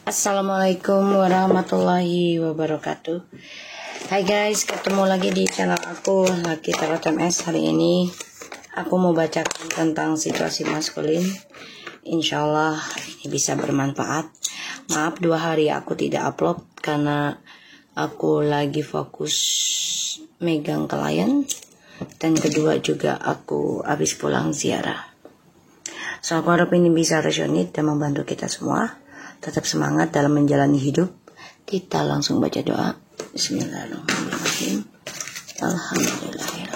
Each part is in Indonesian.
Assalamualaikum warahmatullahi wabarakatuh. Hai guys, ketemu lagi di channel aku Lucky Tarot MS. Hari ini aku mau bacakan tentang situasi maskulin. Insyaallah ini bisa bermanfaat. Maaf 2 hari aku tidak upload karena aku lagi fokus megang klien, dan kedua juga aku habis pulang ziarah. So aku harap ini bisa resonate dan membantu kita semua. Tetap semangat dalam menjalani hidup. Kita langsung baca doa. Bismillahirrahmanirrahim. Alhamdulillahirrahmanirrahim.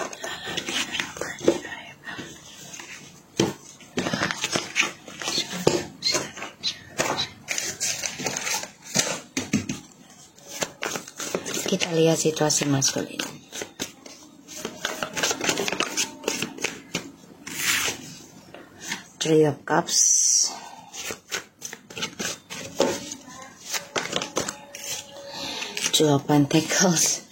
Kita lihat situasi maskulin. Three of Cups, Two of Pentacles,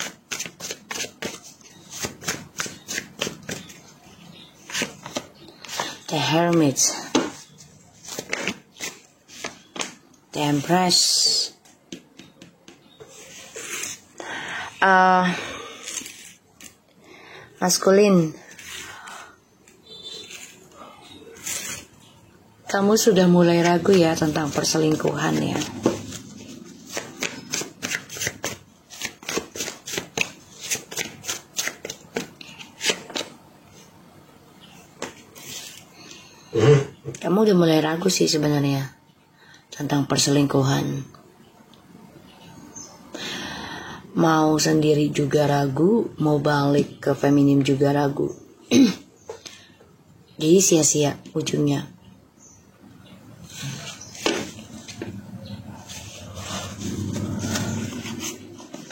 the Hermit, the Empress. Maskulin, kamu sudah mulai ragu ya tentang perselingkuhan ya. Kamu udah mulai ragu sih sebenarnya tentang perselingkuhan. Mau sendiri juga ragu, mau balik ke feminim juga ragu. Jadi sia-sia ujungnya.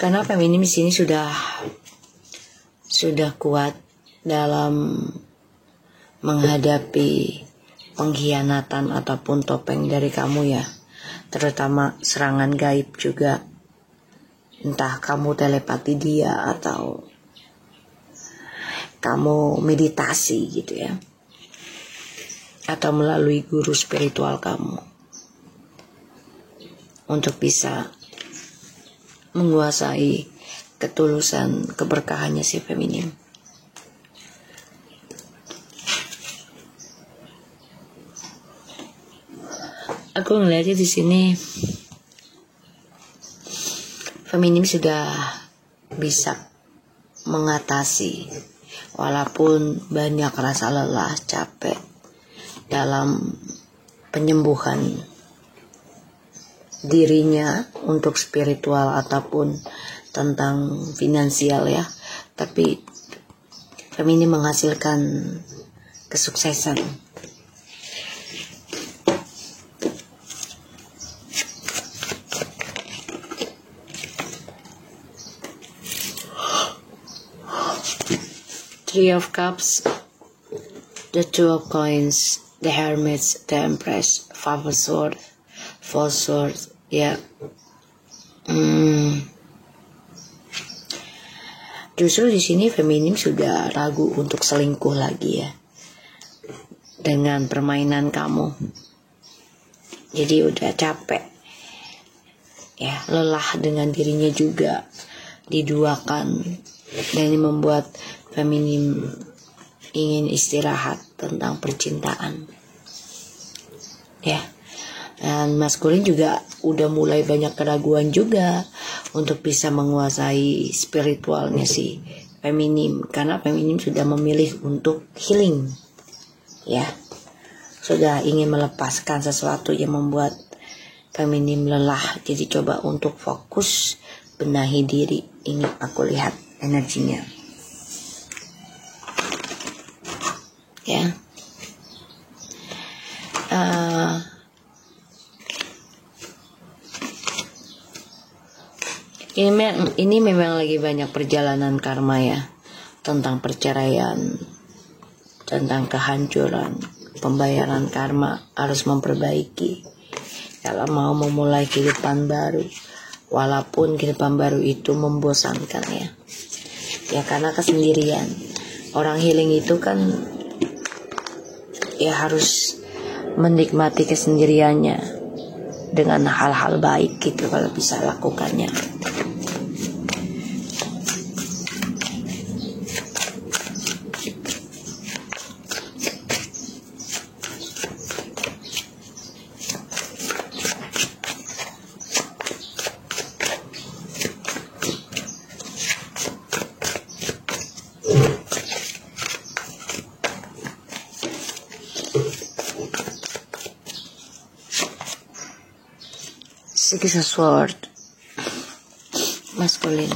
Karena feminim di sini sudah kuat dalam menghadapi pengkhianatan ataupun topeng dari kamu ya, terutama serangan gaib juga. Entah kamu telepati dia atau kamu meditasi gitu ya, atau melalui guru spiritual kamu untuk bisa menguasai ketulusan keberkahannya si feminim. Aku ngeliatnya di sini feminim sudah bisa mengatasi walaupun banyak rasa lelah, capek dalam penyembuhan dirinya untuk spiritual ataupun tentang finansial ya, tapi feminim menghasilkan kesuksesan. Three of Cups, the Two of Coins, the Hermit, the Empress, Five of Swords, Four Swords, ya. Justru di sini feminim sudah ragu untuk selingkuh lagi ya dengan permainan kamu. Jadi udah capek ya, lelah dengan dirinya juga diduakan, dan ini membuat feminim ingin istirahat tentang percintaan ya. Dan maskulin juga udah mulai banyak keraguan juga untuk bisa menguasai spiritualnya si feminim, karena feminim sudah memilih untuk healing ya, sudah ingin melepaskan sesuatu yang membuat feminim lelah. Jadi coba untuk fokus benahi diri. Ini aku lihat energinya ya. Ini memang lagi banyak perjalanan karma ya, tentang perceraian, tentang kehancuran, pembayaran karma, harus memperbaiki kalau mau memulai kehidupan baru, walaupun kehidupan baru itu membosankan ya karena kesendirian. Orang healing itu kan ya harus menikmati kesendiriannya dengan hal-hal baik gitu kalau bisa lakukannya. Six of Swords, maskulin.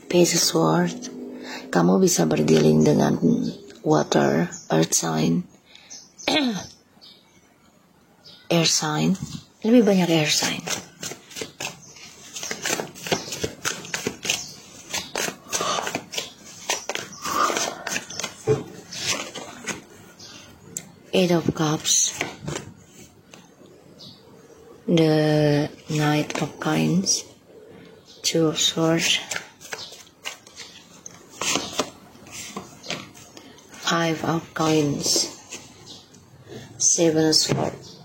Page of Swords, kamu bisa berdealing dengan water, earth sign, air sign, lebih banyak air sign. Eight of Cups, the Knight of Coins, Two of Swords, Five of Coins, Seven of Swords.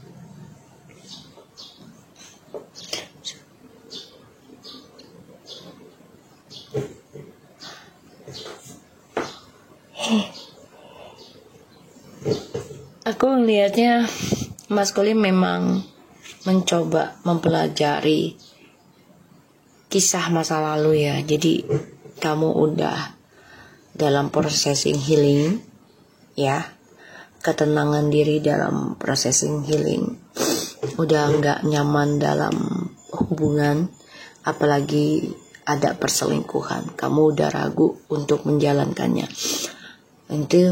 Aku melihatnya maskulin memang mencoba mempelajari kisah masa lalu ya. Jadi kamu udah dalam processing healing ya, ketenangan diri dalam processing healing. Udah nggak nyaman dalam hubungan, apalagi ada perselingkuhan. Kamu udah ragu untuk menjalankannya.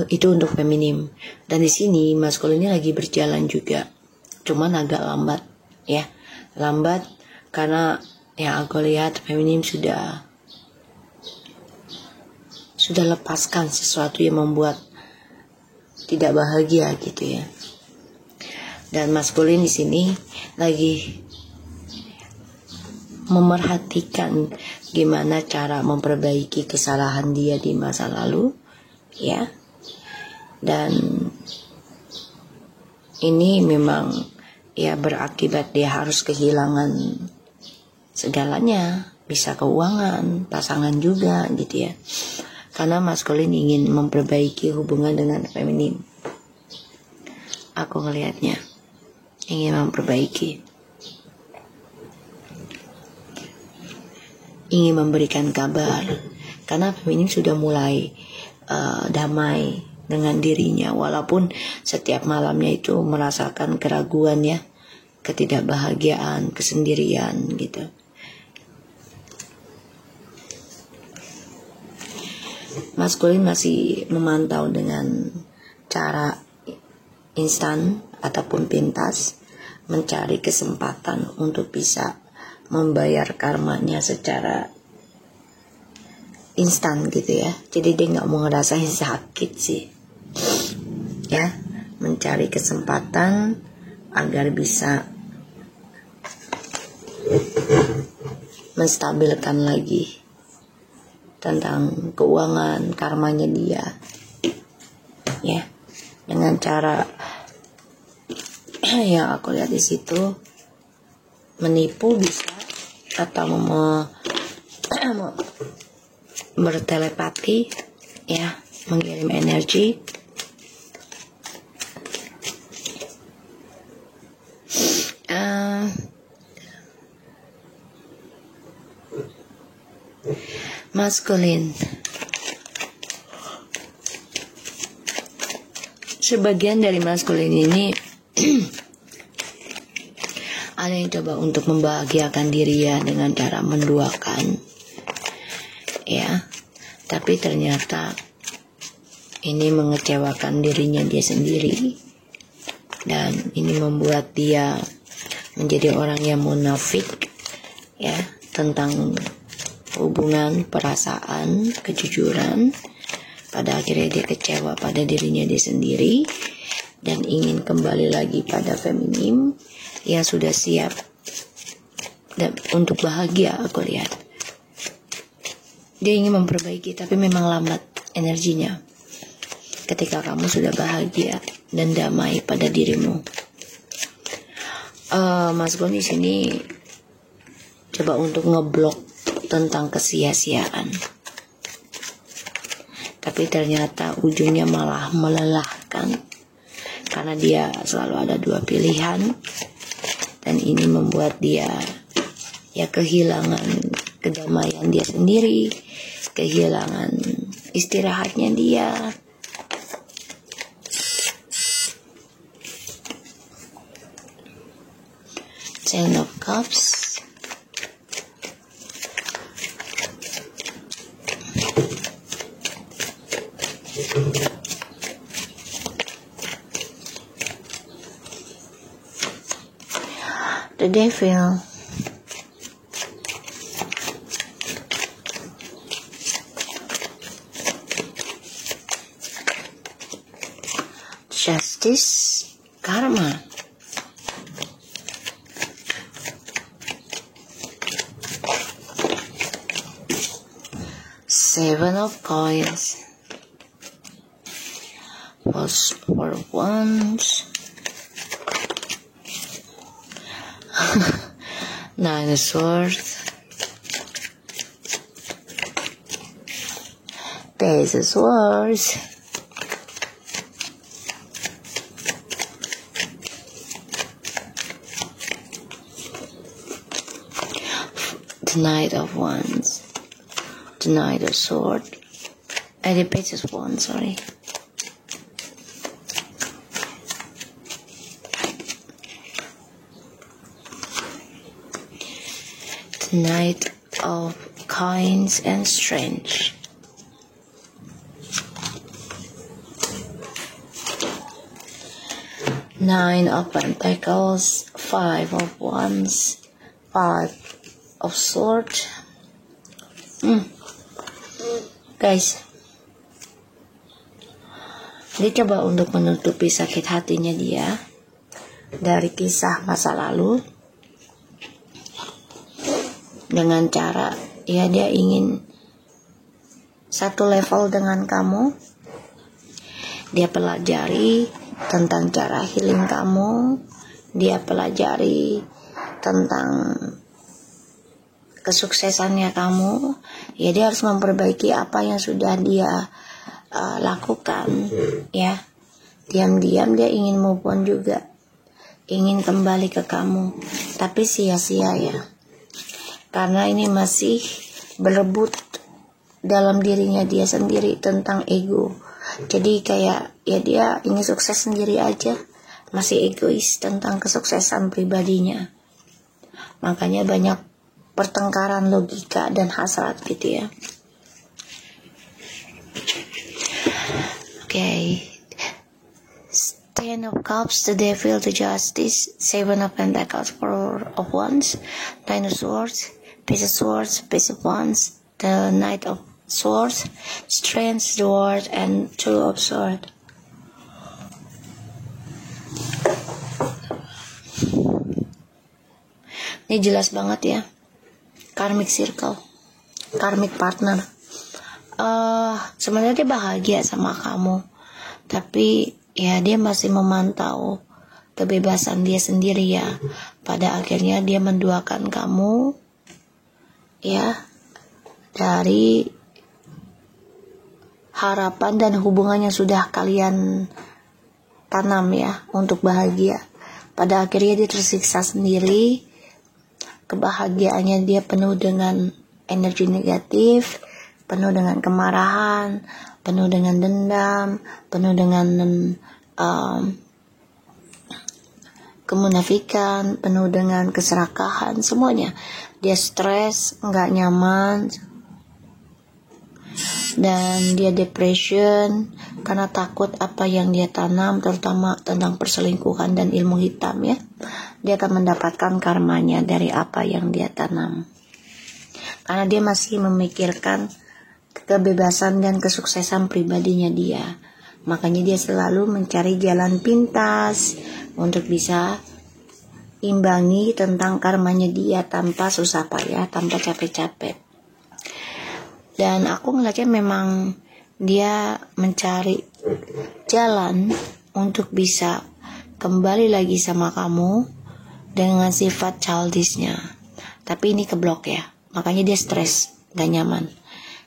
Itu untuk feminim. Dan di sini maskulinnya lagi berjalan juga, cuman agak lambat ya. Lambat karena yang aku lihat feminim sudah lepaskan sesuatu yang membuat tidak bahagia gitu ya. Dan maskulin di sini lagi memerhatikan gimana cara memperbaiki kesalahan dia di masa lalu ya. Dan ini memang ya berakibat dia harus kehilangan segalanya, bisa keuangan, pasangan juga gitu ya. Karena maskulin ingin memperbaiki hubungan dengan feminim. Aku ngelihatnya ingin memperbaiki, ingin memberikan kabar. Karena feminim sudah mulai damai dengan dirinya, walaupun setiap malamnya itu merasakan keraguan ya, ketidakbahagiaan, kesendirian gitu. Maskulin masih memantau dengan cara instan ataupun pintas, mencari kesempatan untuk bisa membayar karmanya secara instan gitu ya. Jadi dia nggak mau ngerasain sakit sih ya, mencari kesempatan agar bisa menstabilkan lagi tentang keuangan karmanya dia ya, dengan cara yang aku lihat di situ menipu bisa, atau bertelepati ya, mengirim energi. Maskulin, sebagian dari maskulin ini ada yang coba untuk membahagiakan diri ya dengan cara menduakan ya, tapi ternyata ini mengecewakan dirinya dia sendiri, dan ini membuat dia menjadi orang yang munafik ya, tentang hubungan, perasaan, kejujuran. Pada akhirnya dia kecewa pada dirinya dia sendiri dan ingin kembali lagi pada feminim yang sudah siap dan untuk bahagia. Aku lihat dia ingin memperbaiki, tapi memang lambat energinya ketika kamu sudah bahagia dan damai pada dirimu. Mas Gon di sini coba untuk ngeblok tentang kesia-siaan, tapi ternyata ujungnya malah melelahkan karena dia selalu ada dua pilihan, dan ini membuat dia ya kehilangan kedamaian dia sendiri, kehilangan istirahatnya dia. Ten of Cups, the Devil, Justice, Karma, Seven of Coins, for Wands, Nine of Swords, Page of Swords, the Knight of Wands, the Knight of Swords, and the Page of Wands, sorry. The Knight of Coins and Strange. Nine of Pentacles, Five of Wands, Five of Swords. Guys, dia coba untuk menutupi sakit hatinya dia dari kisah masa lalu dengan cara ya dia ingin satu level dengan kamu. Dia pelajari tentang cara healing kamu, dia pelajari tentang kesuksesannya kamu. Ya dia harus memperbaiki apa yang sudah dia lakukan. Ya, diam-diam dia ingin move on juga, ingin kembali ke kamu, tapi sia-sia ya, karena ini masih berebut dalam dirinya dia sendiri tentang ego. Jadi kayak ya dia ingin sukses sendiri aja, masih egois tentang kesuksesan pribadinya. Makanya banyak pertengkaran logika dan hasrat gitu ya. Okay. Ten of Cups, the Devil, the Justice, Seven of Pentacles, Four of Wands, Nine of Swords, Page of Swords, Page of Wands, the Knight of Swords, Strength, the Word, and Two of Swords. Ini jelas banget ya, karmic circle, karmic partner. Sebenarnya dia bahagia sama kamu, tapi ya dia masih memantau kebebasan dia sendiri ya. Pada akhirnya dia menduakan kamu ya, dari harapan dan hubungan yang sudah kalian tanam ya untuk bahagia. Pada akhirnya dia tersiksa sendiri. Kebahagiaannya dia penuh dengan energi negatif, penuh dengan kemarahan, penuh dengan dendam, penuh dengan kemunafikan, penuh dengan keserakahan, semuanya. Dia stres, nggak nyaman, dan dia depression karena takut apa yang dia tanam, terutama tentang perselingkuhan dan ilmu hitam ya. Dia akan mendapatkan karmanya dari apa yang dia tanam, karena dia masih memikirkan kebebasan dan kesuksesan pribadinya dia. Makanya dia selalu mencari jalan pintas untuk bisa imbangi tentang karmanya dia tanpa susah payah, tanpa capek-capek. Dan aku ngeliatnya memang dia mencari jalan untuk bisa kembali lagi sama kamu dengan sifat childishnya. Tapi ini keblok ya, makanya dia stres, gak nyaman.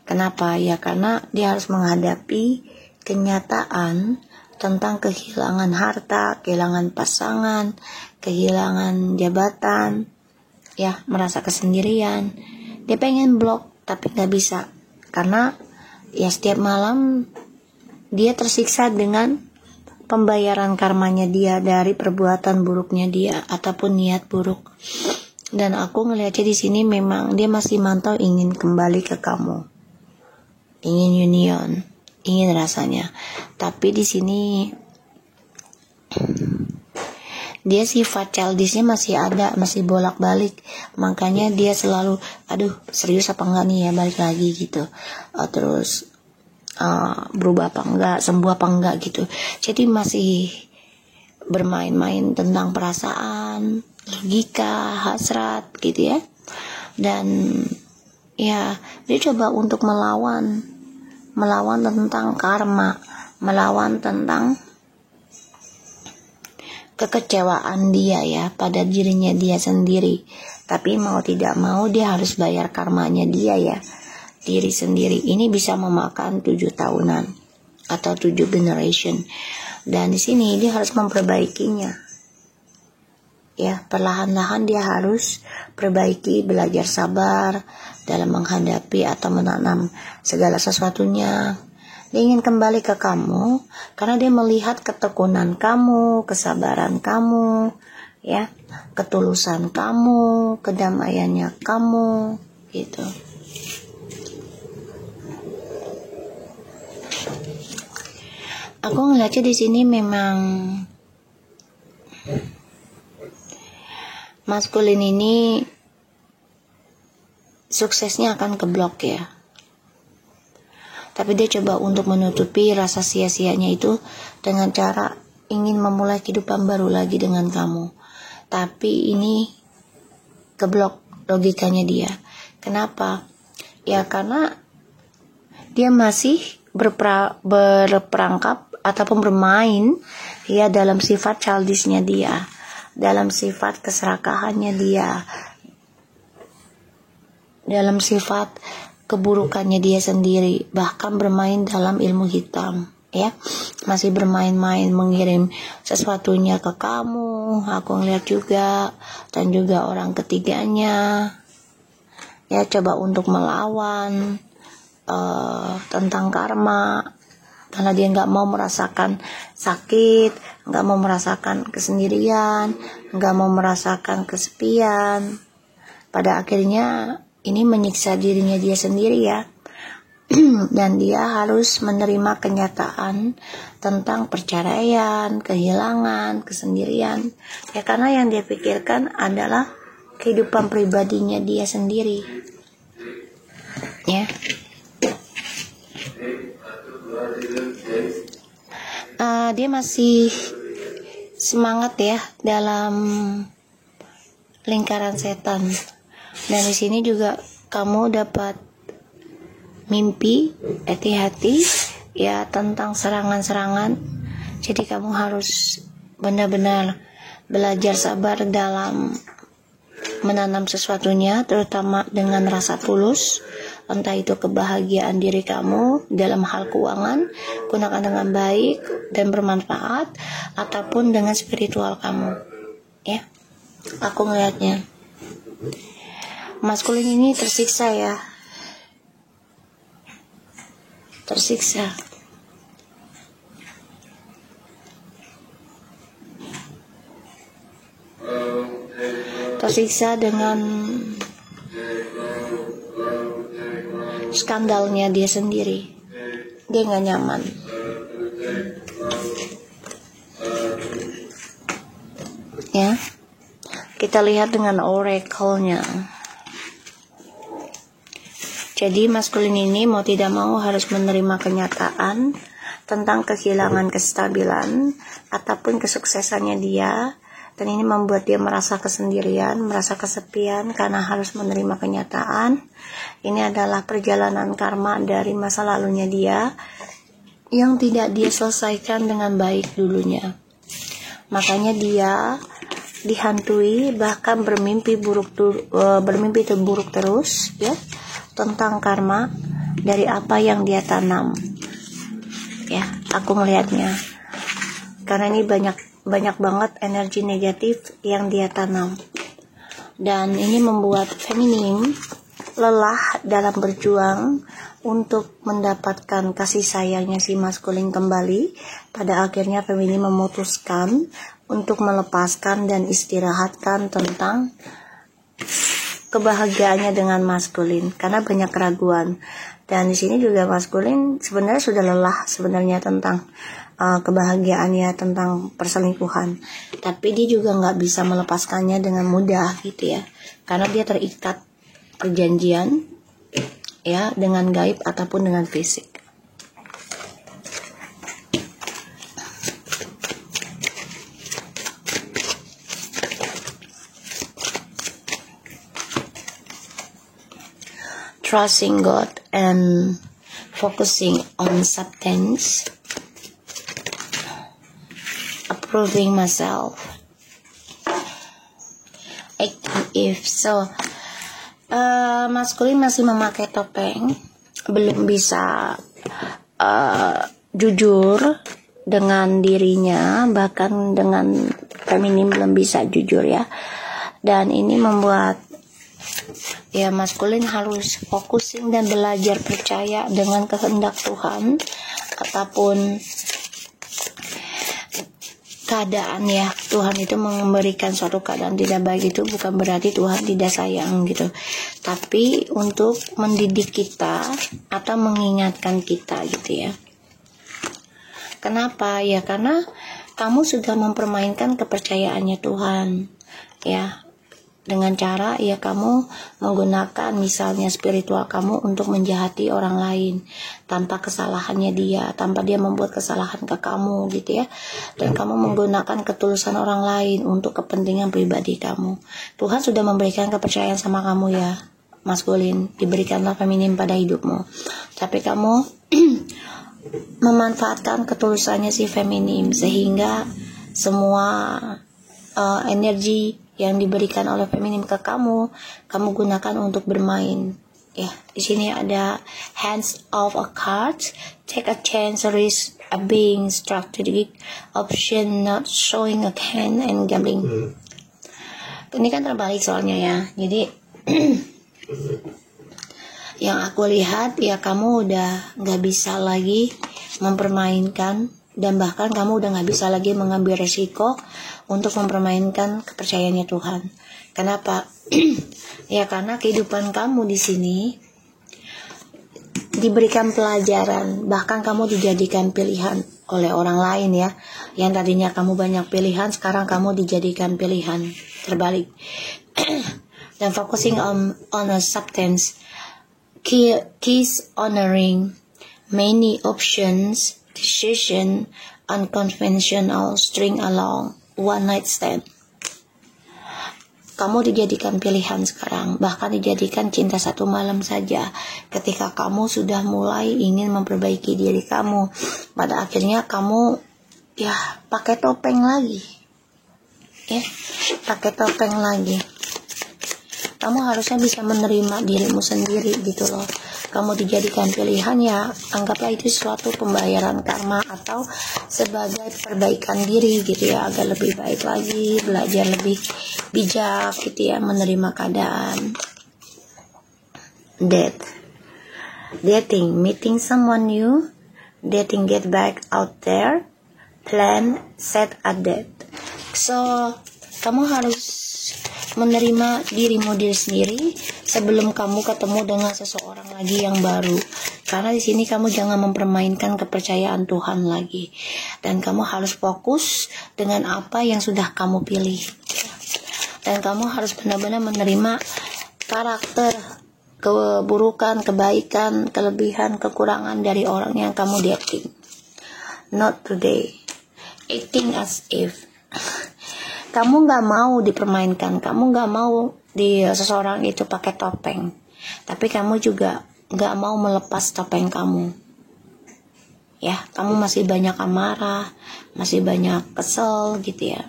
Kenapa? Ya karena dia harus menghadapi kenyataan tentang kehilangan harta, kehilangan pasangan, kehilangan jabatan, ya, merasa kesendirian. Dia pengen blok tapi gak bisa, karena ya setiap malam dia tersiksa dengan pembayaran karmanya dia dari perbuatan buruknya dia ataupun niat buruk. Dan aku ngelihatnya di sini memang dia masih mantau ingin kembali ke kamu, ingin union, ingin rasanya. Tapi di sini dia sifat childishnya masih ada, masih bolak-balik. Makanya dia selalu, aduh serius apa enggak nih ya balik lagi gitu. Terus berubah apa enggak, sembuh apa enggak gitu. Jadi masih bermain-main tentang perasaan, logika, hasrat gitu ya. Dan ya dia coba untuk melawan tentang karma, melawan tentang kekecewaan dia ya pada dirinya dia sendiri. Tapi mau tidak mau dia harus bayar karmanya dia ya, diri sendiri. Ini bisa memakan 7 tahunan atau 7 generation. Dan di sini dia harus memperbaikinya. Ya, perlahan-lahan dia harus perbaiki, belajar sabar dalam menghadapi atau menanam segala sesuatunya. Dia ingin kembali ke kamu karena dia melihat ketekunan kamu, kesabaran kamu, ya, ketulusan kamu, kedamaiannya kamu, gitu. Aku ngeliatnya di sini memang maskulin ini suksesnya akan keblok ya. Tapi dia coba untuk menutupi rasa sia-sianya itu dengan cara ingin memulai kehidupan baru lagi dengan kamu. Tapi ini keblok logikanya dia. Kenapa? Ya karena dia masih berperangkap ataupun bermain ya dalam sifat childishnya dia, dalam sifat keserakahannya dia, dalam sifat keburukannya dia sendiri, bahkan bermain dalam ilmu hitam ya, masih bermain-main mengirim sesuatunya ke kamu. Aku ngeliat juga, dan juga orang ketiganya ya coba untuk melawan tentang karma, karena dia nggak mau merasakan sakit, nggak mau merasakan kesendirian, nggak mau merasakan kesepian. Pada akhirnya ini menyiksa dirinya dia sendiri ya. Dan dia harus menerima kenyataan tentang perceraian, kehilangan, kesendirian. Ya karena yang dia pikirkan adalah kehidupan pribadinya dia sendiri. Ya. Dia masih semangat ya dalam lingkaran setan. Dan di sini juga kamu dapat mimpi, hati-hati ya tentang serangan-serangan. Jadi kamu harus benar-benar belajar sabar dalam menanam sesuatunya, terutama dengan rasa tulus. Entah itu kebahagiaan diri kamu dalam hal keuangan, gunakan dengan baik dan bermanfaat, ataupun dengan spiritual kamu. Ya, aku ngelihatnya maskulin ini tersiksa ya, tersiksa. Tersiksa dengan skandalnya dia sendiri. Dia gak nyaman. Ya, kita lihat dengan oracle-nya. Jadi maskulin ini mau tidak mau harus menerima kenyataan tentang kehilangan kestabilan ataupun kesuksesannya dia. Dan ini membuat dia merasa kesendirian, merasa kesepian karena harus menerima kenyataan. Ini adalah perjalanan karma dari masa lalunya dia yang tidak dia selesaikan dengan baik dulunya. Makanya dia dihantui, bahkan bermimpi terburuk terus ya, tentang karma dari apa yang dia tanam. Ya, aku melihatnya. Karena ini banyak banget energi negatif yang dia tanam. Dan ini membuat feminim lelah dalam berjuang untuk mendapatkan kasih sayangnya si maskulin kembali. Pada akhirnya feminim memutuskan untuk melepaskan dan istirahatkan tentang kebahagiaannya dengan maskulin, karena banyak keraguan. Dan di sini juga maskulin sebenarnya sudah lelah sebenarnya tentang kebahagiaannya, tentang perselingkuhan, tapi dia juga nggak bisa melepaskannya dengan mudah gitu ya, karena dia terikat perjanjian ya dengan gaib ataupun dengan fisik. Trusting God and focusing on substance, approving myself, acting if. So maskulin masih memakai topeng, belum bisa jujur dengan dirinya, bahkan dengan feminim belum bisa jujur ya. Dan ini membuat ya maskulin harus fokusing dan belajar percaya dengan kehendak Tuhan ataupun keadaan ya. Tuhan itu memberikan suatu keadaan tidak baik, itu bukan berarti Tuhan tidak sayang gitu, tapi untuk mendidik kita atau mengingatkan kita gitu ya. Kenapa? Ya karena kamu sudah mempermainkan kepercayaannya Tuhan ya, dengan cara ya kamu menggunakan misalnya spiritual kamu untuk menjahati orang lain tanpa kesalahannya dia, tanpa dia membuat kesalahan ke kamu gitu ya. Dan kamu menggunakan ketulusan orang lain untuk kepentingan pribadi kamu. Tuhan sudah memberikan kepercayaan sama kamu ya maskulin, diberikanlah feminim pada hidupmu, tapi kamu memanfaatkan ketulusannya si feminim sehingga semua energi yang diberikan oleh feminim ke kamu gunakan untuk bermain. Ya, di sini ada hands of a card, take a chance, risk a being strategic option, not showing a hand, and gambling. Ini kan terbalik soalnya ya. Jadi yang aku lihat ya kamu udah nggak bisa lagi mempermainkan, dan bahkan kamu udah nggak bisa lagi mengambil resiko untuk mempermainkan kepercayaannya Tuhan. Kenapa? Ya karena kehidupan kamu di sini diberikan pelajaran, bahkan kamu dijadikan pilihan oleh orang lain ya. Yang tadinya kamu banyak pilihan, sekarang kamu dijadikan pilihan, terbalik. Dan focusing on a substance, keys honoring many options, decision unconventional, string along, one night stand. Kamu dijadikan pilihan sekarang, bahkan dijadikan cinta satu malam saja. Ketika kamu sudah mulai ingin memperbaiki diri kamu, pada akhirnya kamu ya pakai topeng lagi. Ya, pakai topeng lagi. Kamu harusnya bisa menerima dirimu sendiri gitu loh. Kamu dijadikan pilihan ya, anggaplah itu suatu pembayaran karma atau sebagai perbaikan diri gitu ya, agar lebih baik lagi, belajar lebih bijak gitu ya, menerima keadaan. Dating, meeting someone new, dating, get back out there, plan, set a date. So kamu harus menerima dirimu sendiri sebelum kamu ketemu dengan seseorang lagi yang baru. Karena di sini kamu jangan mempermainkan kepercayaan Tuhan lagi, dan kamu harus fokus dengan apa yang sudah kamu pilih. Dan kamu harus benar-benar menerima karakter, keburukan, kebaikan, kelebihan, kekurangan dari orang yang kamu dating. Not today. Acting as if kamu gak mau dipermainkan, kamu gak mau seseorang itu pakai topeng, tapi kamu juga gak mau melepas topeng kamu. Ya, kamu masih banyak amarah, masih banyak kesel gitu ya.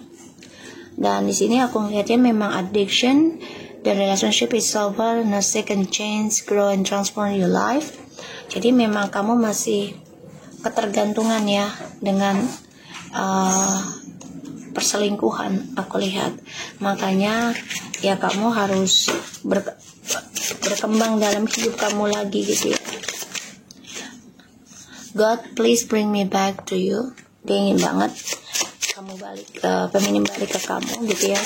Dan di sini aku ngeliatnya memang addiction, the relationship is over, no second chance, grow and transform your life. Jadi memang kamu masih ketergantungan ya dengan perselingkuhan, aku lihat. Makanya ya kamu harus berkembang dalam hidup kamu lagi gitu ya. God, please bring me back to you. Dia ingin banget kamu balik, feminim balik ke kamu gitu ya.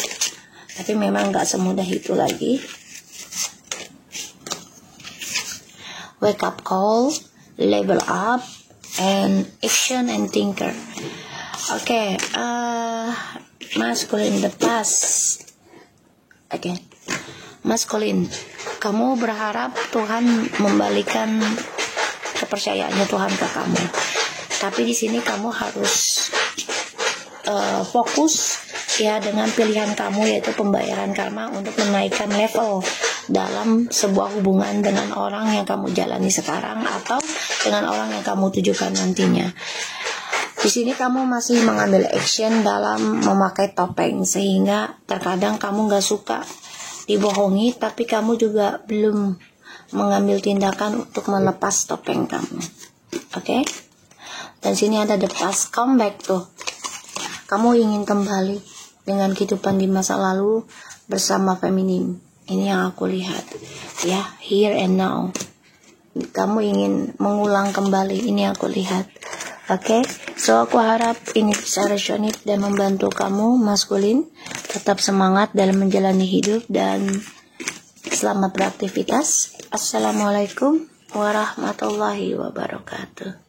Tapi memang gak semudah itu lagi. Wake up call, level up, and action and thinker. Oke, masculine the past. Oke, masculine, kamu berharap Tuhan membalikan kepercayaannya Tuhan ke kamu. Tapi di sini kamu harus fokus ya dengan pilihan kamu, yaitu pembayaran karma untuk menaikkan level dalam sebuah hubungan dengan orang yang kamu jalani sekarang atau dengan orang yang kamu tujukan nantinya. Di sini kamu masih mengambil action dalam memakai topeng, sehingga terkadang kamu gak suka dibohongi, tapi kamu juga belum mengambil tindakan untuk melepas topeng kamu. Oke? Dan sini ada the past comeback tuh. Kamu ingin kembali dengan kehidupan di masa lalu bersama feminim. Ini yang aku lihat ya, here and now. Kamu ingin mengulang kembali, ini yang aku lihat. Oke, so aku harap ini bisa resonate dan membantu kamu maskulin. Tetap semangat dalam menjalani hidup dan selamat beraktivitas. Assalamualaikum warahmatullahi wabarakatuh.